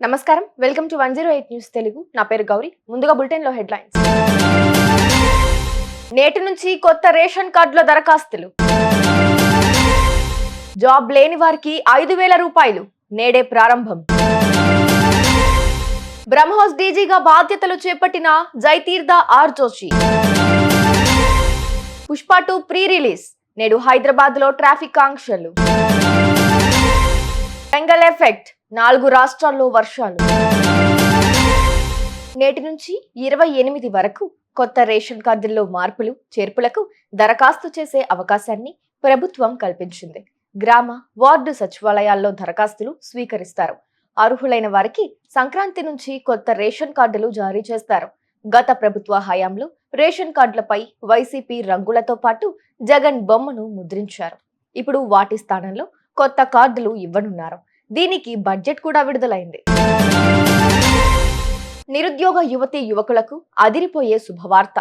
నమస్కారం, welcome to 108 news Telugu. నా పేరు గౌరీ. ముందుగా బులెటిన్ లో హెడ్లైన్స్. నేటి నుంచి కొత్త రేషన్ కార్డుల దరఖాస్తులు. జాబ్ లేని వారికి 5,000 రూపాయలు నేడే ప్రారంభం. బ్రహ్మోస్ డీజీగా బాధ్యతలు చేపట్టిన Jaitirtha R Joshi. Pushpa 2 pre release. నేడు హైదరాబాద్ లో ట్రాఫిక్ ఆంక్షలు. బెంగల్ ఎఫెక్ట్, 4 రాష్ట్రాల్లో వర్షాలు. నేటి నుంచి 28 వరకు కొత్త రేషన్ కార్డుల్లో మార్పులు చేర్పులకు దరఖాస్తు చేసే అవకాశాన్ని ప్రభుత్వం కల్పించింది. గ్రామ వార్డు సచివాలయాల్లో దరఖాస్తులు స్వీకరిస్తారు. అర్హులైన వారికి సంక్రాంతి నుంచి కొత్త రేషన్ కార్డులు జారీ చేస్తారు. గత ప్రభుత్వ హయాంలో రేషన్ కార్డులపై వైసీపీ రంగులతో పాటు జగన్ బొమ్మను ముద్రించారు. ఇప్పుడు వాటి స్థానంలో కొత్త కార్డులు ఇవ్వనున్నారు. దీనికి బడ్జెట్ కూడా విడుదలైంది. నిరుద్యోగ యువతీ యువకులకు అదిరిపోయే శుభవార్త.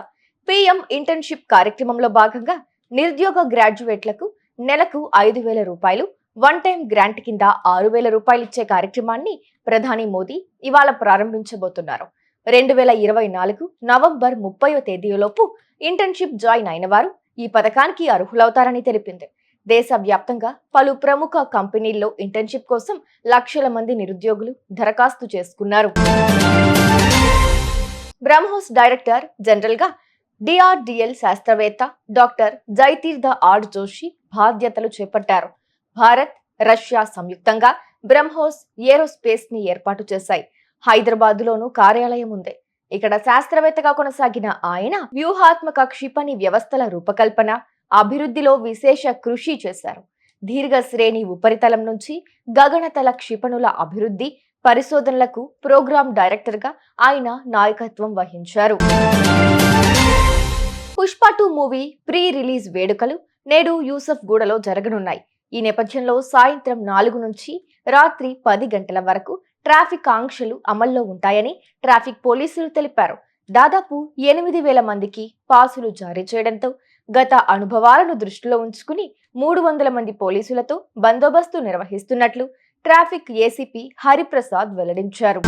పీఎం ఇంటర్న్షిప్ కార్యక్రమంలో భాగంగా నిరుద్యోగ గ్రాడ్యుయేట్లకు నెలకు 5,000 రూపాయలు, వన్ టైం గ్రాంట్ కింద 6,000 రూపాయలు ఇచ్చే కార్యక్రమాన్ని ప్రధాని మోదీ ఇవాళ ప్రారంభించబోతున్నారు. 2024 నవంబర్ 30వ తేదీలోపు ఇంటర్న్షిప్ జాయిన్ అయిన వారు ఈ పథకానికి అర్హులవుతారని తెలిపింది. దేశవ్యాప్తంగా పలు ప్రముఖ కంపెనీల్లో ఇంటర్న్షిప్ కోసం లక్షల మంది నిరుద్యోగులు దరఖాస్తు చేసుకున్నారు. బ్రహ్మోస్ డైరెక్టర్ జనరల్ గా డిఆర్డిఎల్ శాస్త్రవేత్త డాక్టర్ జైతీర్థ ఆర్ జోషి బాధ్యతలు చేపట్టారు. భారత్, రష్యా సంయుక్తంగా బ్రహ్మోస్ ఏరోస్పేస్ ని ఏర్పాటు చేశాయి. హైదరాబాద్ లోనూ కార్యాలయం ఉంది. ఇక్కడ శాస్త్రవేత్తగా కొనసాగిన ఆయన వ్యూహాత్మక క్షిపణి వ్యవస్థల రూపకల్పన, అభివృద్ధిలో విశేష కృషి చేశారు. దీర్ఘ శ్రేణి ఉపరితలం నుంచి గగనతల క్షిపణుల అభివృద్ధి పరిశోధనలకు ప్రోగ్రామ్ డైరెక్టర్ గా ఆయన నాయకత్వం వహించారు. పుష్ప 2 మూవీ ప్రీ రిలీజ్ వేడుకలు నేడు యూసఫ్ గూడలో జరగనున్నాయి. ఈ నేపథ్యంలో సాయంత్రం 4 నుంచి రాత్రి 10 గంటల వరకు ట్రాఫిక్ ఆంక్షలు అమల్లో ఉంటాయని ట్రాఫిక్ పోలీసులు తెలిపారు. దాదాపు 8,000 మందికి పాసులు జారీ చేయడంతో గత అనుభవాలను దృష్టిలో ఉంచుకుని 300 మంది పోలీసులతో బందోబస్తు నిర్వహిస్తున్నట్లు ట్రాఫిక్ ఏసీపీ హరిప్రసాద్ వెల్లడించారు.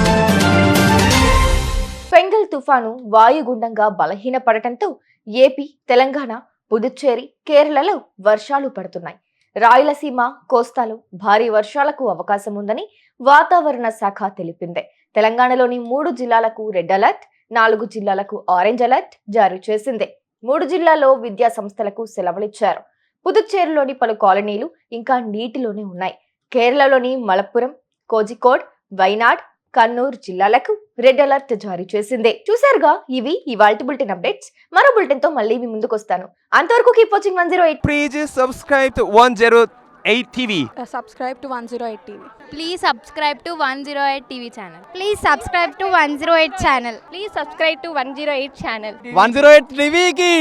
ఫెంగల్ తుఫాను వాయుగుండంగా బలహీనపడటంతో ఏపీ, తెలంగాణ, పుదుచ్చేరి, కేరళలో వర్షాలు పడుతున్నాయి. రాయలసీమ, కోస్తాలో భారీ వర్షాలకు అవకాశం ఉందని వాతావరణ శాఖ తెలిపింది. తెలంగాణలోని 3 జిల్లాలకు రెడ్ అలర్ట్, 4 జిల్లాలకు ఆరెంజ్ అలర్ట్ జారీ చేసింది. 3 జిల్లాల్లో విద్యా సంస్థలకు సెలవులిచ్చారు. పుదుచ్చేరిలోని పలు కాలనీలు ఇంకా నీటిలోనే ఉన్నాయి. కేరళలోని మలప్పురం, కోజికోడ్, వైనాడ్, కన్నూర్ జిల్లాలకు రెడ్ అలర్ట్ జారీ చేసింది. చూసారుగా, ఇవి ఇవాల్టి బులెటిన్ అప్డేట్స్. మరో బులెటిన్ తో మళ్ళీ మీ ముందుకు వస్తాను. అంతవరకు keep watching 108. Please subscribe to 108 TV. Subscribe to 108 TV. Please subscribe to 108 TV channel. Please subscribe to 108 channel. Please subscribe to 108 channel. 108 TV ki